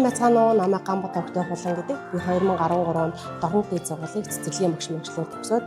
Нацгаана уу намайг Гамбат тогтоох болон гэдэг. Би 2013 онд Дорнод дээд сургуулийг цэцэрлэгийн багш мэргэжлээр төгсөөд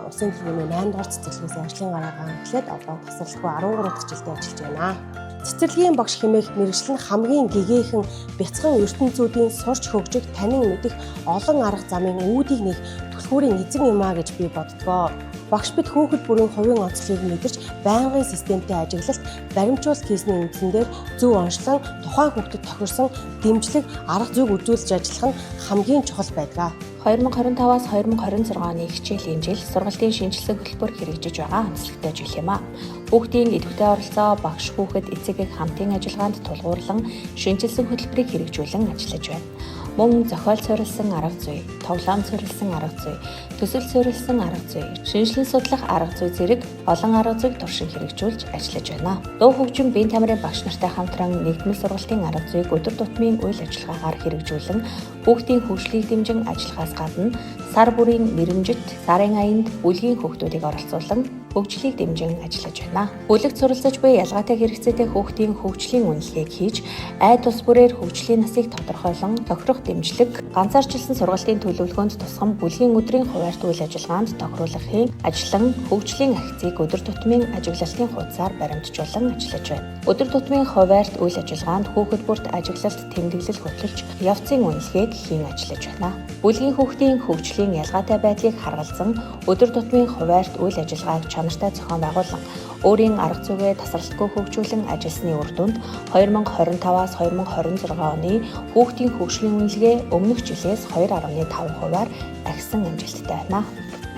Улсын төрийн 8 дугаар цэцэрлэгээс ажлын гараагаа эхлээд одоо тасралтгүй 13 дахь жилдээ ажиллаж байна. Цэцэрлэгийн багш хэмээх мэргэжил нь хамгийн гэгээхэн бяцхан ертөнцүүдийн сурч хөгжих танин мэдих олон арга замын үүдийг нэг түлхүүрийн эзэн юм а гэж би боддгоо. Багш бид хүүхэд бүрийн хувийн онцлогийг мэдэрч байнгын системтэй ажиглалт, баримжуулалт хийсний үндсээр зөв онцлон тухайн хүүхдэд тохирсон дэмжлэг арга зүйг үзүүлж ажиллах нь хамгийн чухал байдаг. 2025-аас 2026 оны хичээлийн жил сургалтын шинжилсэн хөтөлбөр хэрэгжиж байгаа онцлогтой жил юм а. Хүүхдийн идэвхтэй оролцоо, багш хүүхэд эцэг эх хамтын ажиллагаанд тулгуурлан шинжилсэн хөтөлбөрийг хэрэгжүүлэн ажиллаж байна. Мөн зохиол суурилсан арга зүй, тоглоом суурилсан арга зүй, төсөл суурилсан арга зүй, шинжилэн судлах арга зүй зэрэг олон арга зүйг туршин хэрэгжүүлж ажиллаж байна. Дуу хөгжим биеийн тамирын багш нартай хамтран нэгдмэл сургалтын арга зүйг өдөр тутмын үйл ажиллагаагаар хэрэгжүүлэн хүүхдийн хөгжлийг дэмжин ажиллахаас гадна сар бүрийн мэрэмжит, сарын аянд бүлгийн хүүхдүүдийг оролцуулан хөгжлийг дэмжин ажиллаж байна. Бүлэгт суралцаж буй ялгаатай хэрэгцээтэй хүүхдийн хөгжлийн үнэлгээг хийж, айд тус бүрээр хөгжлийн насыг тодорхойлон тохирох дэмжлэг, ганцаарчилсан сургалтын төлөвлөгөөнд тусгам бүлгийн өдрийн хуваарьт үйл ажиллагаанд тохируулахын ажлан хөгжлийн акцийг өдөр тутмын ажиглалтын хуудасаар баримтжуулан ажиллаж байна. Өдөр тутмын хуваарьт үйл ажиллагаанд хүүхэд бүрт ажиглалт тэмдэглэл хөтлөж, явцын үнэлгээг хийн ажиллаж байна. Бүлгийн хүүхдийн хөгжлийн ялгаатай байдлыг харгалзан өдөр тутмын хуваарьт үйл ажиллагааг чанартай зохион байгуулан өөрийн арга зүйгээ тасралтгүй хөгжүүлэн ажилласны үр дүнд 2025-аас 2026 оны хүүхдийн хөгжлийн үнэлгээ өмнөх жилээс 2.5%-аар ахисан амжилттай байна.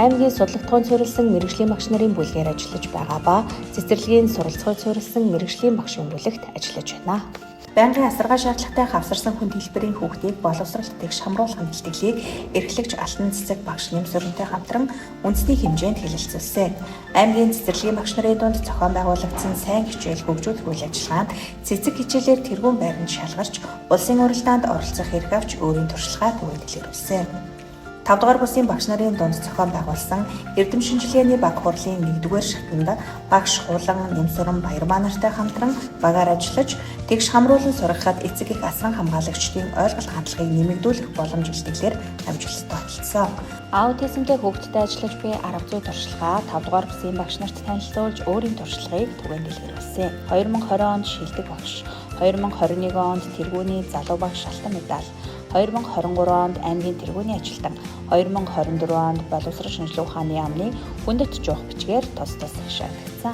Аймгийн судалгаатгын суурилсан мэргэжлийн багш нарын бүлгээр ажиллаж байгаа ба цэцэрлэгийн суралцгыг суурилсан мэргэжлийн багшийн бүлэгт ажиллаж байна. Байнгын асаргаа шаардлагатай хавсарсан хүнд хэлбэрийн хүүхдийг боловсролт тэгш хамруулах бэлтгэлийг эрхлэгч алтан цэцэг багш нэмсүрэнтэй хамтран үндэсний хэмжээнд хэлэлцүүлсэн. Аймгийн цэцэрлэгийн багш нарын дунд зохион байгуулагдсан сайн хичээл хөгжүүлэх үйл ажиллагаанд цэцэг хичээлээр тэргуун байранд шалгарч улсын уралдаанд оролцох эрх авч өөрийн туршлагаа түгээн илэрүүлсэн. 5 дугаар курсын багш нарын дунд зохион байгуулсан эрдэм шинжилгээний баг хурлын 1-р шатнд багш хуулан нэмсүрэн баярмаа нартай хамтран багаар ажиллаж тэгш хамруулан сургахад эцэг эх асран хамгаалагчдын ойлголт хандлагыг нэмэгдүүлэх боломж илтгэлээр амжилттай болцсон. Аутизмтэй хүүхдтэй ажиллаж буй арга зүй туршлагаа 5 дугаар курсын багш нарт танилцуулж өөрийн туршлагыг түгээн илэрүүлсэн. 2020 онд шилдэг багш, 2021 онд тэргүүний залуу багш алтан медаль, 2023 онд аймгийн тэргүүний ажилтан, 2024 онд боловсрол шинжилгээ ухааны яамны хүндэт жуух бичгээр тус хашаагдсан.